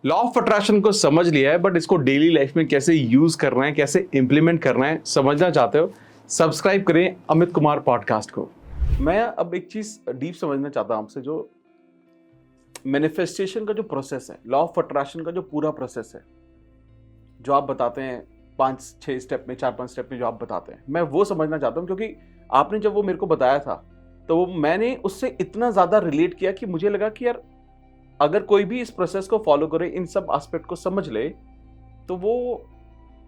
Law of attraction को समझ लिया है, बट इसको डेली लाइफ में कैसे यूज करना है, कैसे इंप्लीमेंट करना है, समझना चाहते हो, सब्सक्राइब करें अमित कुमार पॉडकास्ट को। मैं अब एक चीज डीप समझना चाहता हूं आपसे, जो मैनिफेस्टेशन का जो प्रोसेस है, लॉ ऑफ अट्रैक्शन का जो पूरा प्रोसेस है, जो आप बताते हैं 5-6 स्टेप में, 4-5 स्टेप में जो आप बताते हैं, मैं वो समझना चाहता हूँ। क्योंकि आपने जब वो मेरे को बताया था तो मैंने उससे इतना ज्यादा रिलेट किया कि मुझे लगा कि यार अगर कोई भी इस प्रोसेस को फॉलो करे, इन सब एस्पेक्ट को समझ ले, तो वो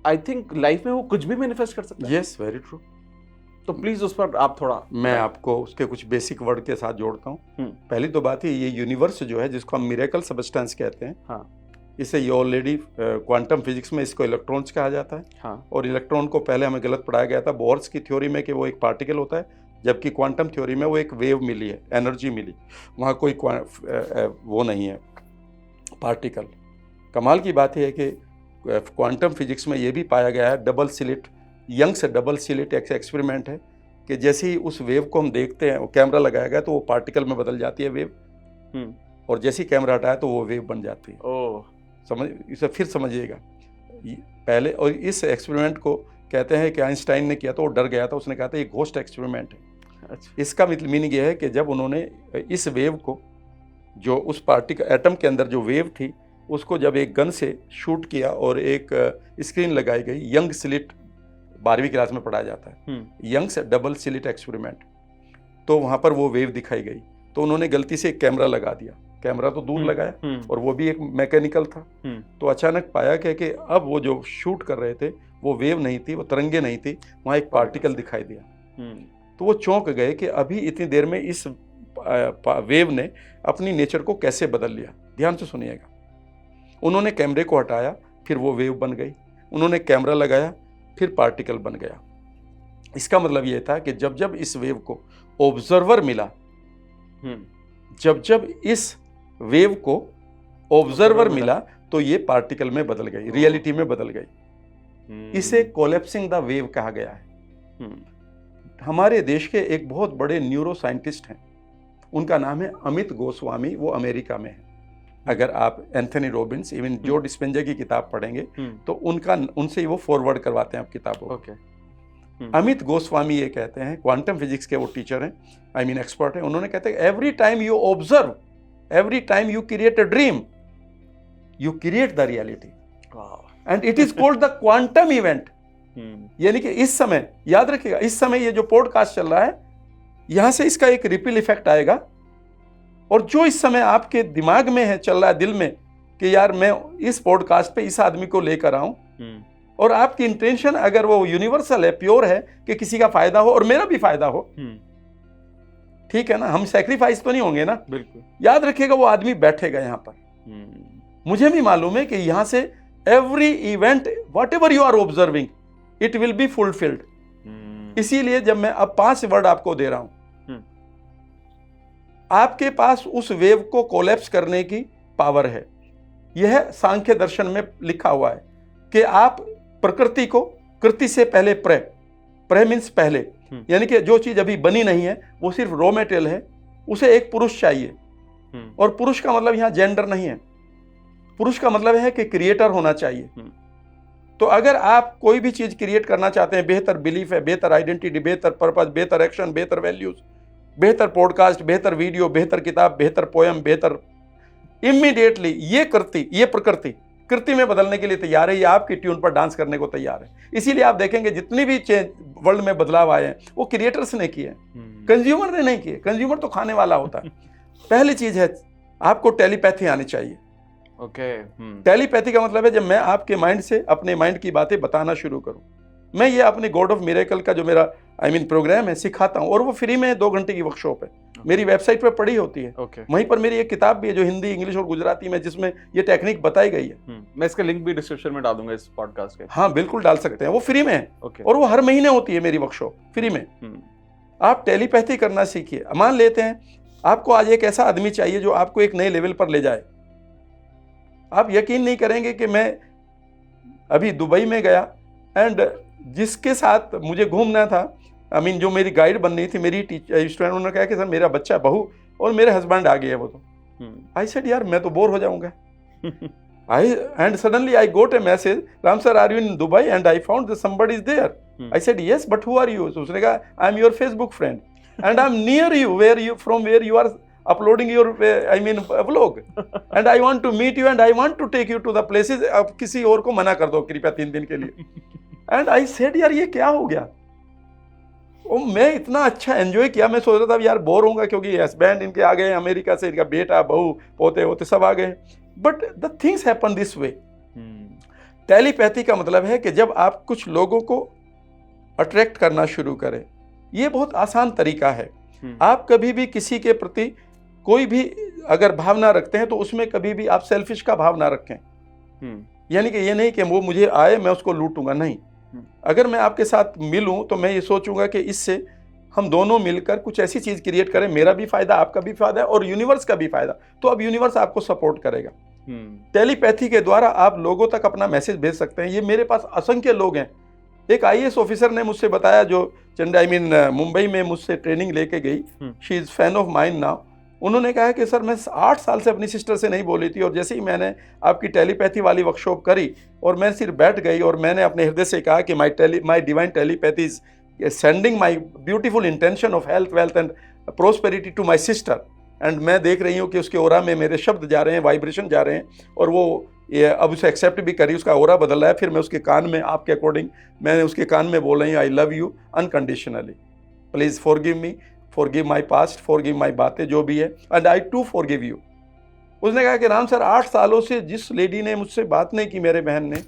आई थिंक लाइफ में वो कुछ भी मैनिफेस्ट कर सकता है। Yes, very true. तो प्लीज उस पर आप थोड़ा, मैं आपको उसके कुछ बेसिक वर्ड के साथ जोड़ता हूँ। पहली तो बात है, ये यूनिवर्स जो है, जिसको हम मिरेकल सबस्टेंस कहते हैं, हाँ, इसे ये ऑलरेडी क्वांटम फिजिक्स में इसको इलेक्ट्रॉन्स कहा जाता है। हाँ, और इलेक्ट्रॉन को पहले हमें गलत पढ़ाया गया था बोर्स की थ्योरी में कि वो एक पार्टिकल होता है, जबकि क्वांटम थ्योरी में वो एक वेव मिली है, एनर्जी मिली, वहाँ कोई वो नहीं है, पार्टिकल। कमाल की बात यह है कि क्वांटम फिजिक्स में ये भी पाया गया है, double slit, Young's double slit एक एक्सपेरिमेंट है कि जैसे ही उस वेव को हम देखते हैं, वो कैमरा लगाया गया तो वो पार्टिकल में बदल जाती है वेव, और जैसे ही कैमरा हटाया तो वो वेव बन जाती है। ओह, समझ, इसे फिर समझिएगा पहले। और इस एक्सपेरिमेंट को कहते हैं कि आइंस्टाइन ने किया तो वो डर गया था, उसने कहा था ये घोस्ट एक्सपेरिमेंट है। अच्छा, इसका मीनिंग ये है कि जब उन्होंने इस वेव को, जो उस पार्टिकल एटम के अंदर जो वेव थी, उसको जब एक गन से शूट किया और एक स्क्रीन लगाई गई, यंग स्लिट 12वीं क्लास में पढ़ाया जाता है, यंग्स डबल स्लिट एक्सपेरिमेंट, तो वहाँ पर वो वेव दिखाई गई। तो उन्होंने गलती से एक कैमरा लगा दिया, कैमरा तो दूर लगाया और वो भी एक मैकेनिकल था। तो अचानक पाया कि अब वो जो शूट कर रहे थे वो वेव नहीं थी, वो तरंगे नहीं थी, वहाँ एक पार्टिकल दिखाई दिया। तो वो चौंक गए कि अभी इतनी देर में इस वेव ने अपनी नेचर को कैसे बदल लिया। ध्यान से सुनिएगा, उन्होंने कैमरे को हटाया, फिर वो वेव बन गई, उन्होंने कैमरा लगाया, फिर पार्टिकल बन गया। इसका मतलब ये था कि जब जब इस वेव को ऑब्जर्वर मिला, जब जब इस वेव को ऑब्जर्वर मिला, तो ये पार्टिकल में बदल गई, रियलिटी में बदल गई। इसे कोलैप्सिंग द वेव कहा गया है। हमारे देश के एक बहुत बड़े न्यूरो साइंटिस्ट हैं, उनका नाम है अमित गोस्वामी, वो अमेरिका में है। अगर आप एंथनी रॉबिन्स, इवन जो डिस्पेंजा की किताब पढ़ेंगे तो उनसे वो फॉरवर्ड करवाते हैं आप किताबों को। अमित गोस्वामी ये कहते हैं, क्वांटम फिजिक्स के वो टीचर हैं, आई मीन एक्सपर्ट हैं। उन्होंने कहते हैं every time you observe, every time you create a dream, you create the reality, and it is called the quantum event. यानी कि इस समय, याद रखिएगा, इस समय ये जो पॉडकास्ट चल रहा है, यहां से इसका एक रिपल इफेक्ट आएगा, और जो इस समय आपके दिमाग में है, चल रहा है दिल में, कि यार मैं इस पॉडकास्ट पे इस आदमी को लेकर आऊं, और आपकी इंटेंशन अगर वो यूनिवर्सल है, प्योर है, कि किसी का फायदा हो और मेरा भी फायदा हो, ठीक है ना, हम सैक्रिफाइस तो नहीं होंगे ना। बिल्कुल, याद रखिएगा, वो आदमी बैठेगा यहां पर। मुझे भी मालूम है कि यहां से every event, whatever you are observing, it will be fulfilled. इसीलिए जब मैं अब 5 वर्ड आपको दे रहा हूं, आपके पास उस वेव को कोलैप्स करने की पावर है। यह सांख्य दर्शन में लिखा हुआ है कि आप प्रकृति को, कृति से पहले प्रे मीन्स पहले, यानी कि जो चीज अभी बनी नहीं है, वो सिर्फ रॉ मटेरियल है, उसे एक पुरुष चाहिए। और पुरुष का मतलब यहां जेंडर नहीं है, पुरुष का मतलब है कि क्रिएटर होना चाहिए। तो अगर आप कोई भी चीज क्रिएट करना चाहते हैं, बेहतर बिलीफ है, बेहतर आइडेंटिटी, बेहतर पर्पस, बेहतर एक्शन, बेहतर वैल्यूज, बेहतर पॉडकास्ट, बेहतर वीडियो, बेहतर किताब, बेहतर पोयम, बेहतर, इमीडिएटली ये प्रकृति कृति में बदलने के लिए तैयार है, ये आपकी ट्यून पर डांस करने को तैयार है। इसीलिए आप देखेंगे जितनी भी वर्ल्ड में बदलाव आए हैं, वो क्रिएटर्स ने किए, कंज्यूमर ने नहीं किए। कंज्यूमर तो खाने वाला होता है। पहली चीज है, आपको टेलीपैथी आनी चाहिए। टेलीपैथी का मतलब है जब मैं आपके माइंड से अपने माइंड की बातें बताना शुरू करूं। मैं ये अपने गॉड ऑफ मिरेकल का जो मेरा प्रोग्राम है, सिखाता हूं, और वो फ्री में 2 घंटे की वर्कशॉप है, मेरी वेबसाइट पर पड़ी होती है। वहीं पर मेरी एक किताब भी है जो हिंदी, इंग्लिश और गुजराती में, जिसमें ये टेक्निक बताई गई है। मैं इसका लिंक भी डिस्क्रिप्शन में डाल दूंगा इस पॉडकास्ट के। हाँ, बिल्कुल डाल सकते हैं, वो फ्री में है। और वो हर महीने होती है मेरी वर्कशॉप, फ्री में। आप टेलीपैथी करना सीखिए। मान लेते हैं आपको आज एक ऐसा आदमी चाहिए जो आपको एक नए लेवल पर ले जाए। आप यकीन नहीं करेंगे कि मैं अभी दुबई में गया, एंड जिसके साथ मुझे घूमना था, जो मेरी गाइड बननी थी, मेरी स्टूडेंट, उन्होंने कहा कि सर मेरा बच्चा, बहू और मेरे हस्बैंड आ गए हैं, वो तो आई सेड यार मैं तो बोर हो जाऊंगा। And suddenly I got a message, Ram sir, are you in Dubai? And I found that somebody is there. I said, yes, but who are you? So उसने कहा, I'm your Facebook friend. And I'm near you, from where you are uploading your, vlog. And I want to meet you and I want to take you to the places. अब किसी और को मना कर दो कृपया 3 दिन के लिए. And I said, यार ये क्या हो गया? और मैं इतना अच्छा एंजॉय किया. मैं सोच रहा था यार बोर होऊंगा क्योंकि हस्बैंड इनके आ गए अमेरिका से, इनका बेटा बहू पोते होते सब आ गए. But the things happen this way. Telepathy का मतलब है कि जब आप कुछ लोगों को अट्रैक्ट करना शुरू करें, ये बहुत आसान तरीका है. आप कभी भी किसी के प्रति कोई भी अगर भावना रखते हैं तो उसमें कभी भी आप सेल्फिश का भाव ना रखें. यानी कि ये नहीं कि वो मुझे आए मैं उसको लूटूंगा, नहीं. अगर मैं आपके साथ मिलूं तो मैं ये सोचूंगा कि इससे हम दोनों मिलकर कुछ ऐसी चीज क्रिएट करें, मेरा भी फायदा, आपका भी फायदा और यूनिवर्स का भी फायदा. तो अब यूनिवर्स आपको सपोर्ट करेगा. टेलीपैथी के द्वारा आप लोगों तक अपना मैसेज भेज सकते हैं. ये मेरे पास असंख्य लोग हैं. एक आईएएस ऑफिसर ने मुझसे बताया जो मुंबई में मुझसे ट्रेनिंग लेके गई, she is fan of mine now. उन्होंने कहा कि सर मैं 8 साल से अपनी सिस्टर से नहीं बोली थी और जैसे ही मैंने आपकी टेलीपैथी वाली वर्कशॉप करी और मैं सिर्फ बैठ गई और मैंने अपने हृदय से कहा कि my divine telepathy is sending my beautiful intention of health, wealth and prosperity to my sister. And मैं देख रही हूँ कि उसके ओरा में मेरे शब्द जा रहे हैं, वाइब्रेशन जा रहे हैं और वो अब उसे एक्सेप्ट भी करी, उसका ओरा बदल रहा है. फिर मैं उसके कान में आपके अकॉर्डिंग मैंने उसके कान में बोल रही हूँ, I love you unconditionally, please forgive me, forgive my past, forgive my बातें जो भी है, and I too forgive you. उसने कहा कि राम सर 8 सालों से जिस लेडी ने मुझसे बात नहीं की, मेरे बहन ने,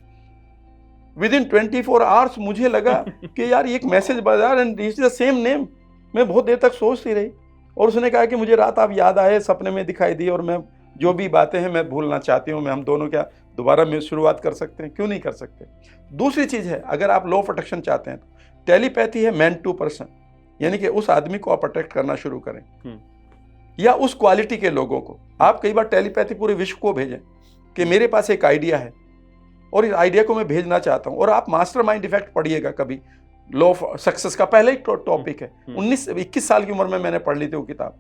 विद इन 24 आवर्स मुझे लगा कि यार एक मैसेज बाजार and it's the same name. मैं बहुत देर तक सोचती रही और उसने कहा कि मुझे रात आप याद आए, सपने में दिखाई दी और मैं जो भी बातें हैं मैं भूलना चाहती हूँ. मैं हम दोनों क्या दोबारा में शुरुआत कर सकते हैं? क्यों नहीं कर सकते? दूसरी चीज़ है, अगर आप लॉ ऑफ अट्रैक्शन चाहते हैं तो टेलीपैथी है मैन टू पर्सन, यानी कि उस आदमी को आप अट्रैक्ट करना शुरू करें या उस क्वालिटी के लोगों को. आप कई बार टेलीपैथी पूरे विश्व को भेजें कि मेरे पास एक आइडिया है और इस आइडिया को मैं भेजना चाहता हूँ. और आप मास्टरमाइंड इफेक्ट पढ़िएगा कभी, लॉ ऑफ सक्सेस का पहले ही टॉपिक है. 21 साल की उम्र में मैंने पढ़ ली थी वो किताब,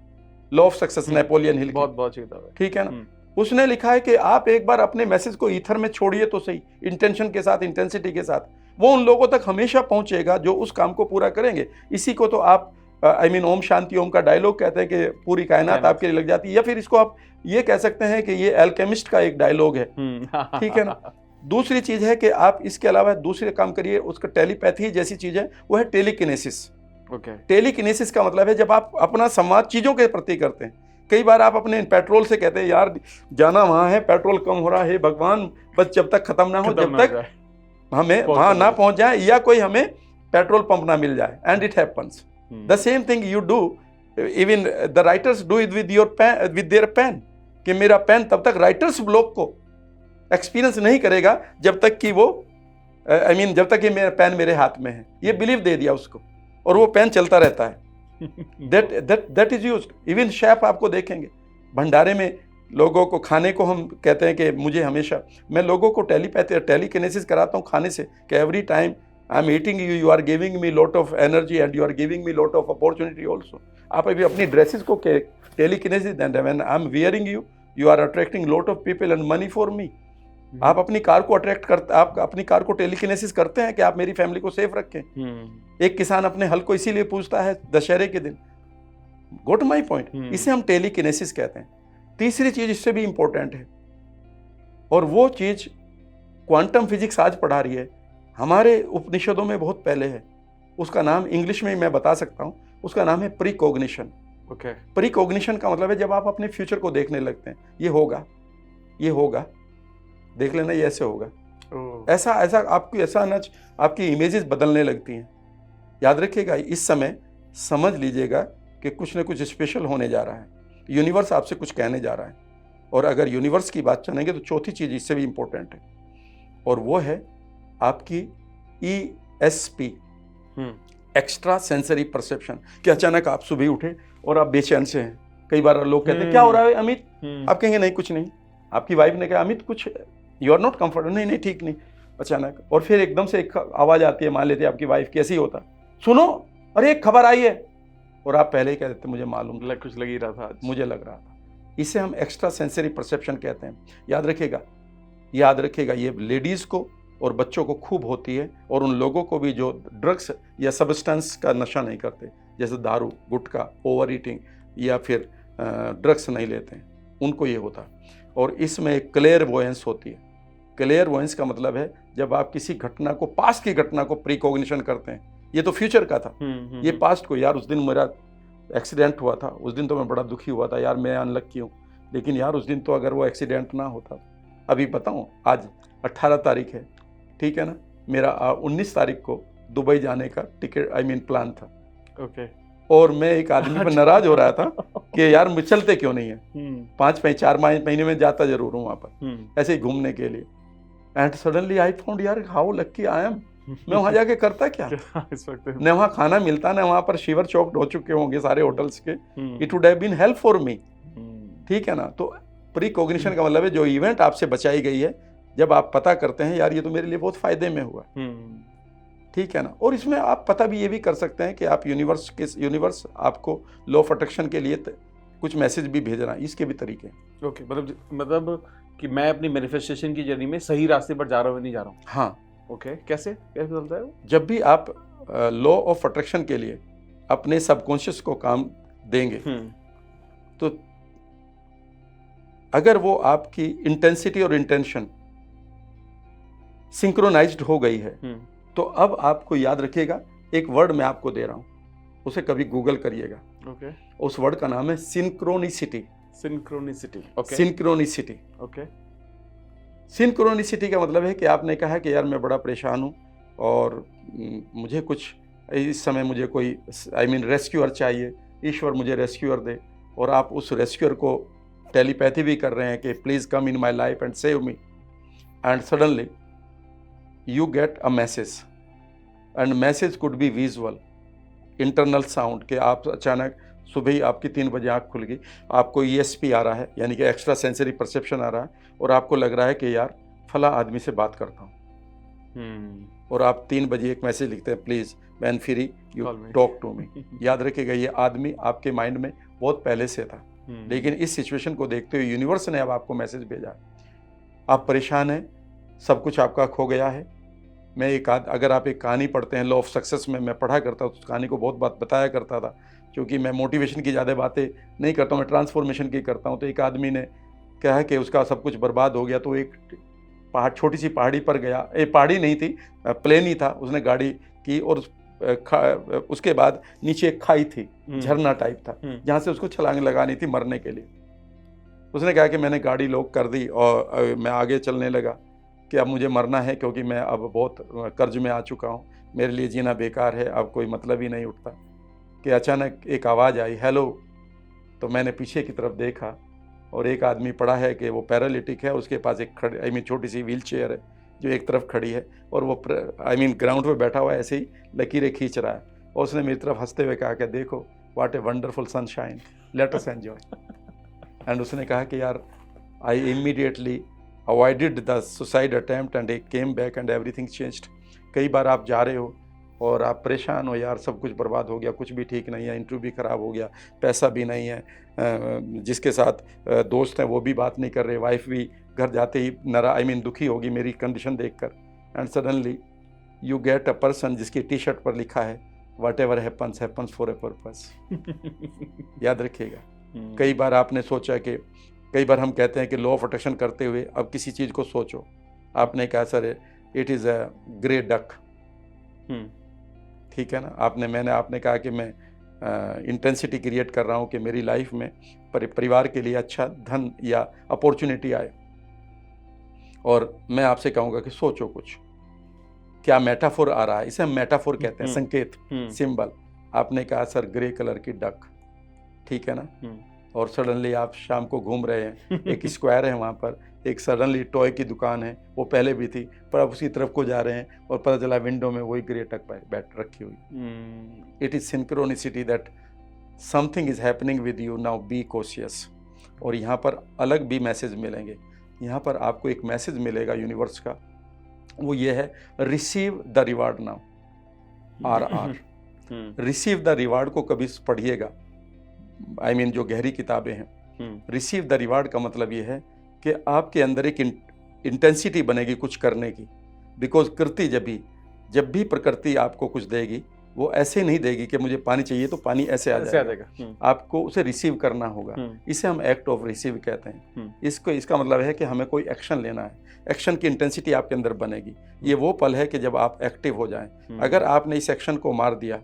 law of success, Napoleon Hill की. बहुत किताब है, ठीक है ना. उसने लिखा है कि आप एक बार अपने मैसेज को ईथर में छोड़िए तो सही, इंटेंशन के साथ, इंटेंसिटी के साथ, वो उन लोगों तक हमेशा पहुंचेगा जो उस काम को पूरा करेंगे. इसी को तो आप ओम शांति ओम का डायलॉग कहते हैं कि पूरी कायनात आपके लिए लग जाती है, या फिर इसको आप ये कह सकते हैं कि ये एल्केमिस्ट का एक डायलॉग है. ठीक है ना. दूसरी चीज है कि आप इसके अलावा दूसरे काम करिए, उसका टेलीपैथी जैसी चीज है वो है टेलीकिनेसिस. टेलीकिनेसिस का मतलब है जब आप अपना संवाद चीजों के प्रति करते हैं. कई बार आप अपने पेट्रोल से कहते हैं यार जाना वहां है, पेट्रोल कम हो रहा है, भगवान बस जब तक खत्म ना हो, जब तक हमें वहां ना पहुंच जाए या कोई हमें पेट्रोल पंप ना मिल जाए. And it happens the same thing you do, even the writers do it with their pen, कि मेरा पेन तब तक राइटर्स ब्लॉक को एक्सपीरियंस नहीं करेगा जब तक कि वो जब तक ये मेरा पेन मेरे हाथ में है. ये बिलीव दे दिया उसको और वो पेन चलता रहता है. that is used. Even chef आपको देखेंगे भंडारे में, लोगों को खाने को हम कहते हैं कि मुझे हमेशा, मैं लोगों को टेलीकिनेसिस कराता हूँ खाने से, कि every time I am eating you, you are giving me lot of energy and you are giving me lot of opportunity also. आप अभी अपनी ड्रेसेस को telekinesis, and when I am wearing you, you are attracting lot of people and money for me. आप अपनी car को attract करते, आप अपनी कार को टेलीकिनेसिस करते हैं कि आप मेरी फैमिली को सेफ रखें. एक किसान अपने हल को इसीलिए पूछता है दशहरे के दिन. Go to my point. इसे हम टेलीकिनेसिस कहते हैं. तीसरी चीज इससे भी इंपॉर्टेंट है और वो चीज क्वांटम फिजिक्स आज पढ़ा रही है, हमारे उपनिषदों में बहुत पहले है. उसका नाम इंग्लिश में मैं बता सकता हूँ, उसका नाम है प्रीकॉग्निशन. प्रीकॉग्निशन का मतलब है जब आप अपने फ्यूचर को देखने लगते हैं, ये होगा, ये होगा, देख लेना, ये ऐसे होगा, ऐसा ऐसा, आपकी ऐसा नच आपकी इमेजेस बदलने लगती हैं. याद रखिएगा, इस समय समझ लीजिएगा कि कुछ न कुछ स्पेशल होने जा रहा है. यूनिवर्स आपसे कुछ कहने जा रहा है. और अगर यूनिवर्स की बात चलेंगे तो चौथी चीज इससे भी इंपॉर्टेंट है और वो है आपकी ESP, एक्स्ट्रा सेंसरी परसेप्शन. कि अचानक आप सुबह उठे और आप बेचैन से हैं. कई बार लोग कहते हैं क्या हो रहा है अमित, आप कहेंगे नहीं कुछ नहीं. आपकी वाइफ ने कहा अमित कुछ, यू आर नॉट कंफर्टेबल, नहीं ठीक नहीं. अचानक और फिर एकदम से एक आवाज आती है, मान लेते हैं आपकी वाइफ की, ऐसी होता, सुनो अरे एक खबर आई है, और आप पहले ही कह देते मुझे मालूम, कुछ लग ही रहा था, मुझे लग रहा था. इसे हम एक्स्ट्रा सेंसरी परसेप्शन कहते हैं. याद रखिएगा, याद रखिएगा, ये लेडीज़ को और बच्चों को खूब होती है, और उन लोगों को भी जो ड्रग्स या सब्सटेंस का नशा नहीं करते, जैसे दारू, गुटखा, ओवर ईटिंग या फिर ड्रग्स नहीं लेते हैं, उनको ये होता है। और इसमें एक क्लेयरवॉयंस होती है। क्लेयरवॉयंस का मतलब है जब आप किसी घटना को, पास्ट की घटना को प्रीकॉग्निशन करते हैं। ये तो फ्यूचर का था, ये पास्ट को, यार उस दिन मेरा एक्सीडेंट हुआ था, उस दिन तो मैं बड़ा दुखी हुआ था, यार मैं अनलक्की हूँ, लेकिन यार उस दिन तो अगर वो एक्सीडेंट ना होता, अभी बताऊँ, आज 18 तारीख है, ठीक है ना, मेरा 19 तारीख को दुबई जाने का टिकट प्लान था। ओके। और मैं एक आदमी पर नाराज हो रहा था कि यार मुझे चलते क्यों नहीं है, 4 महीने में जाता जरूर हूँ वहाँ पर ऐसे ही घूमने के लिए। एंड सडनली आई फाउंड, यार हाउ लक्की आई एम, मैं वहाँ जाके करता क्या, इस वक्त न वहाँ खाना मिलता, न वहाँ पर शिवर चौक्ड हो चुके होंगे सारे होटल्स के, it would have been help for me, ठीक है ना। तो प्रीकॉग्निशन का मतलब है जो इवेंट आपसे बचाई गई है, जब आप पता करते हैं यार ये तो मेरे लिए बहुत फायदे में हुआ, ठीक है ना। और इसमें आप पता भी ये भी कर सकते हैं कि आप यूनिवर्स आपको लॉ ऑफ अट्रैक्शन के लिए कुछ मैसेज भी भेज रहा है, इसके भी तरीके हैं। ओके, मतलब कि मैं अपनी मैनिफेस्टेशन की जर्नी में सही रास्ते पर जा रहा हूँ, नहीं जा रहा हूँ। हाँ। ओके, कैसे चलता है वो? जब भी आप लॉ ऑफ अट्रैक्शन के लिए अपने सबकॉन्शियस को काम देंगे, तो अगर वो आपकी इंटेंसिटी और इंटेंशन सिंक्रोनाइज्ड हो गई है, तो अब आपको याद रखिएगा, एक वर्ड मैं आपको दे रहा हूं, उसे कभी गूगल करिएगा। ओके। उस वर्ड का नाम है synchronicity. Synchronicity. Okay. Synchronicity. Okay. Synchronicity का मतलब है कि आपने कहा कि यार मैं बड़ा परेशान हूं और मुझे कुछ इस समय मुझे कोई रेस्क्यूअर चाहिए, ईश्वर मुझे रेस्क्यूअर दे, और आप उस रेस्क्यूअर को टेलीपैथी भी कर रहे हैं कि please come in my life and save me, and suddenly you get a message, and message could be visual, internal sound, कि आप अचानक सुबह ही आपकी 3 बजे आँख खुल गई, आपको ESP आ रहा है, यानी कि एक्स्ट्रा सेंसरी परसेप्शन आ रहा है, और आपको लग रहा है कि यार फला आदमी से बात करता हूँ, और आप 3 बजे एक मैसेज लिखते हैं, please when free you talk to me. याद रखिएगा, ये आदमी आपके माइंड में बहुत पहले से था, लेकिन इस सिचुएशन को देखते हुए यूनिवर्स ने अब आपको मैसेज भेजा। आप परेशान हैं, सब कुछ आपका खो गया है। मैं अगर आप एक कहानी पढ़ते हैं लॉ ऑफ सक्सेस में, मैं पढ़ा करता उस कहानी को बहुत बात बताया करता था, क्योंकि मैं मोटिवेशन की ज़्यादा बातें नहीं करता हूँ, मैं ट्रांसफॉर्मेशन की करता हूँ। तो एक आदमी ने कहा कि उसका सब कुछ बर्बाद हो गया, तो एक छोटी सी पहाड़ी पर गया, पहाड़ी नहीं थी, प्लेन ही था, उसने गाड़ी की, और उसके बाद नीचे एक खाई थी, झरना टाइप था, जहाँ से उसको छलांग लगानी थी मरने के लिए। उसने कहा कि मैंने गाड़ी लॉक कर दी और मैं आगे चलने लगा कि अब मुझे मरना है, क्योंकि मैं अब बहुत कर्ज में आ चुका हूँ, मेरे लिए जीना बेकार है, अब कोई मतलब ही नहीं उठता। कि अचानक एक आवाज़ आई, हेलो। तो मैंने पीछे की तरफ देखा, और एक आदमी पड़ा है कि वो पैरालिटिक है, उसके पास एक छोटी सी व्हील चेयर है जो एक तरफ खड़ी है, और वो ग्राउंड पे बैठा हुआ है, ऐसे ही लकीरें खींच रहा है, और उसने मेरी तरफ हंसते हुए कहा कि देखो what a wonderful sunshine, let us enjoy. And उसने कहा कि यार I immediately avoided the suicide attempt and I came back and everything changed. कई बार आप जा रहे हो और आप परेशान हो, यार सब कुछ बर्बाद हो गया, कुछ भी ठीक नहीं है, इंटरव्यू भी ख़राब हो गया, पैसा भी नहीं है, जिसके साथ दोस्त हैं वो भी बात नहीं कर रहे, वाइफ भी घर जाते ही दुखी होगी मेरी कंडीशन देखकर। And suddenly you get a person जिसकी टी-शर्ट पर लिखा है what ever happens happens for a purpose. याद रखिएगा। कई बार आपने सोचा कि, कई बार हम कहते हैं कि लॉ ऑफ अट्रैक्शन करते हुए अब किसी चीज़ को सोचो, आपने कहा sir it is a grey duck, ठीक है ना, आपने कहा कि मैं इंटेंसिटी क्रिएट कर रहा हूँ कि मेरी लाइफ में परिवार के लिए अच्छा धन या अपॉर्चुनिटी आए, और मैं आपसे कहूँगा कि सोचो कुछ, क्या मेटाफोर आ रहा है, इसे हम मेटाफोर कहते हैं, संकेत, सिंबल। आपने कहा सर ग्रे कलर की डक, ठीक है ना, और सडनली आप शाम को घूम रहे हैं, एक स्क्वायर है वहाँ पर, एक सडनली टॉय की दुकान है, वो पहले भी थी, पर आप उसकी तरफ को जा रहे हैं और पता चला विंडो में वही ग्रे डक बैठ रखी हुई। It is synchronicity that something is happening with you, now be cautious. और यहाँ पर अलग भी मैसेज मिलेंगे, यहाँ पर आपको एक मैसेज मिलेगा यूनिवर्स का, वो ये है, receive the reward now, RR। Receive the reward को कभी पढ़िएगा, जो गहरी किताबें हैं। रिसीव द रिवार्ड का मतलब ये है कि आपके अंदर एक इंटेंसिटी बनेगी कुछ करने की। बिकॉज कृति जब भी प्रकृति आपको कुछ देगी वो ऐसे नहीं देगी कि मुझे पानी चाहिए तो पानी ऐसे आ जाएगा। आपको उसे रिसीव करना होगा। इसे हम एक्ट ऑफ रिसीव कहते हैं। इसका मतलब है कि हमें कोई एक्शन लेना है। एक्शन की इंटेंसिटी आपके अंदर बनेगी। ये वो पल है कि जब आप एक्टिव हो जाएं। अगर आपने इस एक्शन को मार दिया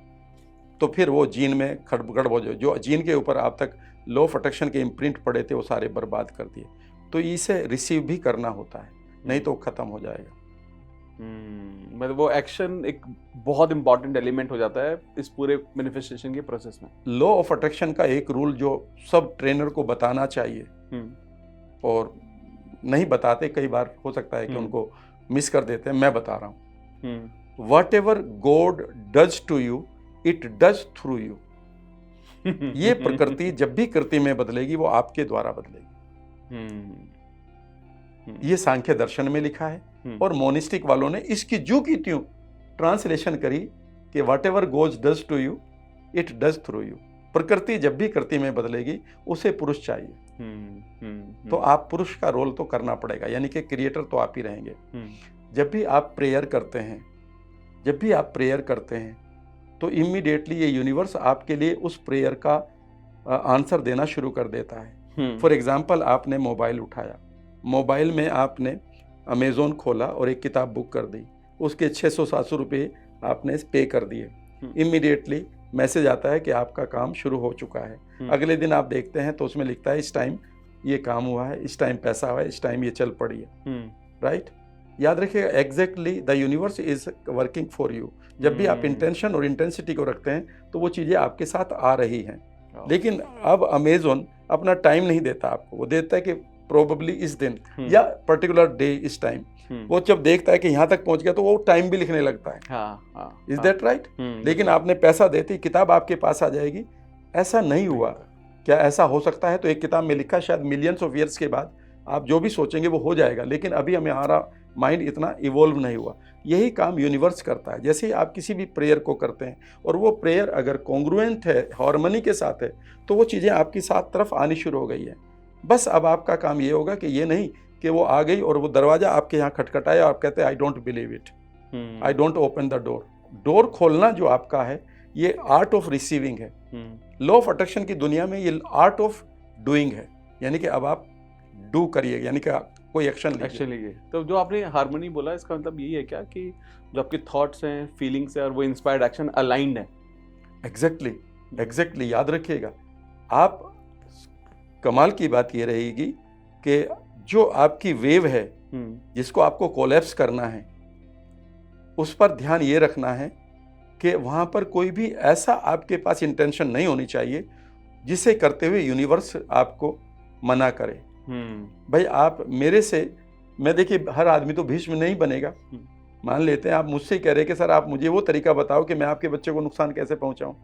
तो फिर वो जीन में गड़बड़ हो जाए। जो जीन के ऊपर आप तक लॉ ऑफ अट्रैक्शन के इम्प्रिंट पड़े थे वो सारे बर्बाद कर दिए। तो इसे रिसीव भी करना होता है, नहीं तो खत्म हो जाएगा। मतलब वो एक्शन एक बहुत इंपॉर्टेंट एलिमेंट हो जाता है इस पूरे मैनिफेस्टेशन के प्रोसेस में। लॉ ऑफ अट्रैक्शन का एक रूल जो सब ट्रेनर को बताना चाहिए और नहीं बताते, कई बार हो सकता है कि उनको मिस कर देते हैं, मैं बता रहा हूँ। Whatever God does to you it does through you. ये प्रकृति जब भी कृति में बदलेगी वो आपके द्वारा बदलेगी। ये सांख्य दर्शन में लिखा है और मोनिस्टिक वालों ने इसकी जू की त्यों ट्रांसलेशन करी कि whatever goes does to you it does through you. प्रकृति जब भी कृति में बदलेगी उसे पुरुष चाहिए। तो आप पुरुष का रोल तो करना पड़ेगा, यानी कि क्रिएटर तो आप ही रहेंगे। जब भी आप प्रेयर करते हैं तो इमीडिएटली ये यूनिवर्स आपके लिए उस प्रेयर का आंसर देना शुरू कर देता है। फॉर एग्जाम्पल, आपने मोबाइल उठाया, मोबाइल में आपने अमेज़ोन खोला और एक किताब बुक कर दी, उसके 600-700 रुपये आपने पे कर दिए। इमीडिएटली मैसेज आता है कि आपका काम शुरू हो चुका है। अगले दिन आप देखते हैं तो उसमें लिखता है इस टाइम ये काम हुआ है, इस टाइम पैसा हुआ है, इस टाइम ये चल पड़ी है। राइट? याद रखिएगा, exactly the universe is working for you. जब भी आप इंटेंशन और इंटेंसिटी को रखते हैं तो वो चीज़ें आपके साथ आ रही हैं। लेकिन अब अमेज़न अपना टाइम नहीं देता आपको, वो देता है कि प्रोबेबली इस दिन या पर्टिकुलर डे इस टाइम। वो जब देखता है कि यहाँ तक पहुँच गया तो वो टाइम भी लिखने लगता है। Is that right? लेकिन आपने पैसा देते ही किताब आपके पास आ जाएगी, ऐसा नहीं हुआ। क्या ऐसा हो सकता है? तो एक किताब में लिखा शायद मिलियंस ऑफ ईयर्स के बाद आप जो भी सोचेंगे वो हो जाएगा, लेकिन अभी हमारा माइंड इतना इवॉल्व नहीं हुआ। यही काम यूनिवर्स करता है। जैसे ही आप किसी भी प्रेयर को करते हैं और वो प्रेयर अगर कॉन्ग्रुएंट है, हार्मनी के साथ है, तो वो चीज़ें आपकी साथ तरफ आनी शुरू हो गई है। बस अब आपका काम ये होगा कि ये नहीं कि वो आ गई और वो दरवाज़ा आपके यहाँ खटखटाया और आप कहते हैं I don't believe it, I don't open the door. Door खोलना जो आपका है ये आर्ट ऑफ रिसीविंग है। लॉ ऑफ अट्रैक्शन की दुनिया में ये आर्ट ऑफ डूइंग है, यानी कि अब आप डू करिए, यानी कि कोई एक्शन लीजिए। तो जो आपने हार्मनी बोला, इसका मतलब यही है क्या कि जो आपके थॉट्स हैं, फीलिंग्स हैं और वो इंस्पायर्ड एक्शन अलाइंड है? एग्जैक्टली याद रखिएगा। आप कमाल की बात ये रहेगी कि जो आपकी वेव है जिसको आपको कोलैप्स करना है, उस पर ध्यान ये रखना है कि वहाँ पर कोई भी ऐसा आपके पास इंटेंशन नहीं होनी चाहिए जिसे करते हुए यूनिवर्स आपको मना करे। भाई आप मेरे से, मैं देखिए हर आदमी तो भीष्म नहीं बनेगा। मान लेते हैं आप मुझसे कह रहे कि सर आप मुझे वो तरीका बताओ कि मैं आपके बच्चे को नुकसान कैसे पहुंचाऊं,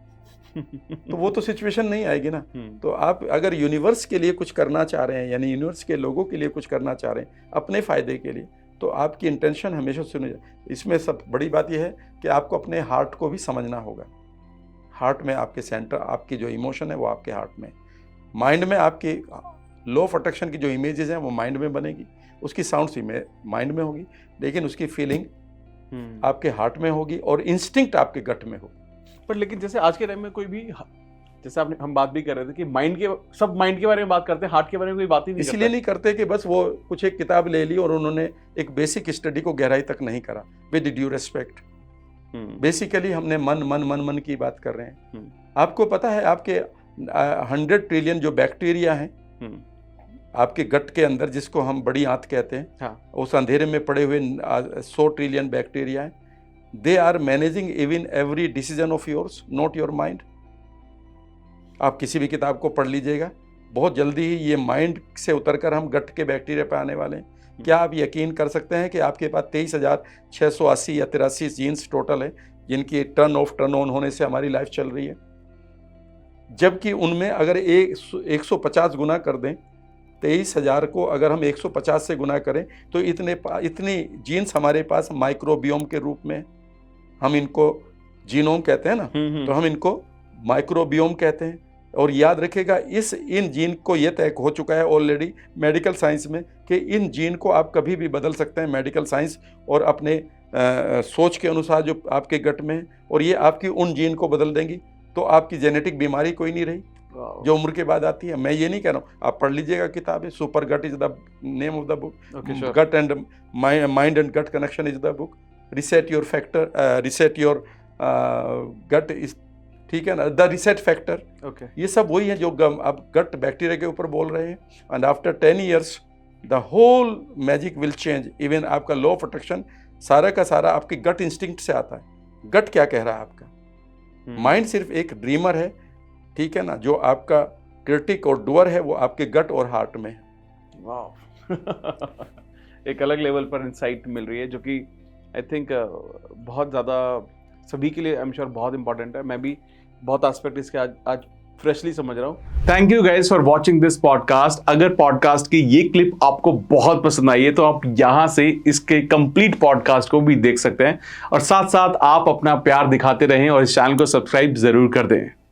तो वो तो सिचुएशन नहीं आएगी ना। तो आप अगर यूनिवर्स के लिए कुछ करना चाह रहे हैं, यानी यूनिवर्स के लोगों के लिए कुछ करना चाह रहे हैं अपने फ़ायदे के लिए, तो आपकी इंटेंशन हमेशा सुनी जाए। इसमें सब बड़ी बात यह है कि आपको अपने हार्ट को भी समझना होगा। हार्ट में आपके सेंटर, आपकी जो इमोशन है वो आपके हार्ट में, माइंड में आपकी लॉ ऑफ अट्रैक्शन की जो इमेजेस हैं वो माइंड में बनेगी, उसकी साउंड्स माइंड में होगी, लेकिन उसकी फीलिंग आपके हार्ट में होगी और इंस्टिंक्ट आपके गट में होगी। पर लेकिन जैसे आज के टाइम में कोई भी, जैसे हम बात भी कर रहे थे कि सब माइंड के बारे में बात करते हैं, हार्ट के बारे में कोई बात ही नहीं करता। इसलिए नहीं करते कि बस वो कुछ एक किताब ले ली और उन्होंने एक बेसिक स्टडी को गहराई तक नहीं करा। विद ड्यू रेस्पेक्ट, बेसिकली हमने मन की बात कर रहे हैं। आपको पता है आपके 100 ट्रिलियन जो बैक्टीरिया हैं आपके गट के अंदर, जिसको हम बड़ी आंत कहते हैं, उस अंधेरे में पड़े हुए 100 ट्रिलियन बैक्टीरिया हैं। They are managing even every decision of yours, not your mind. आप किसी भी किताब को पढ़ लीजिएगा, बहुत जल्दी ही ये माइंड से उतरकर हम गट के बैक्टीरिया पे आने वाले हैं। क्या आप यकीन कर सकते हैं कि आपके पास 23,680 या 83 जीन्स टोटल है जिनकी टर्न ऑफ टर्न ऑन होने से हमारी लाइफ चल रही है, जबकि उनमें अगर 150 गुना कर दें, 23,000 को अगर हम 150 से गुना करें तो इतनी जीन्स हमारे पास माइक्रोबियोम के रूप में, हम इनको जीनोम कहते हैं ना, तो हम इनको माइक्रोबियोम कहते हैं। और याद रखिएगा इन जीन को ये तय हो चुका है ऑलरेडी मेडिकल साइंस में कि इन जीन को आप कभी भी बदल सकते हैं मेडिकल साइंस और अपने सोच के अनुसार जो आपके गट में है, और ये आपकी उन जीन को बदल देंगी, तो आपकी जेनेटिक बीमारी कोई नहीं रही जो उम्र के बाद आती है। मैं ये नहीं कह रहा हूँ, आप पढ़ लीजिएगा किताबें, super gut is the name of the book, gut and mind and gut connection is the book, reset your factor, reset your gut is, ठीक है ना, द रिसेट फैक्टर। ये सब वही है जो अब गट बैक्टीरिया के ऊपर बोल रहे हैं। And after 10 years the whole magic will change. Even आपका लॉ ऑफ अट्रैक्शन सारा का सारा आपके गट इंस्टिंक्ट से आता है। गट क्या कह रहा है आपका, माइंड सिर्फ एक ड्रीमर है, ठीक है ना, जो आपका क्रिटिक और डुअर है वो आपके गट और हार्ट में है। वाह एक अलग लेवल पर इंसाइट मिल रही है जो कि आई थिंक बहुत ज़्यादा सभी के लिए आई एम श्योर बहुत इंपॉर्टेंट है। मैं भी बहुत एस्पेक्ट इसके आज फ्रेशली समझ रहा हूँ। Thank you guys for watching this podcast. अगर पॉडकास्ट की ये क्लिप आपको बहुत पसंद आई है तो आप यहाँ से इसके कंप्लीट पॉडकास्ट को भी देख सकते हैं, और साथ साथ आप अपना प्यार दिखाते रहें और इस चैनल को सब्सक्राइब जरूर कर दें।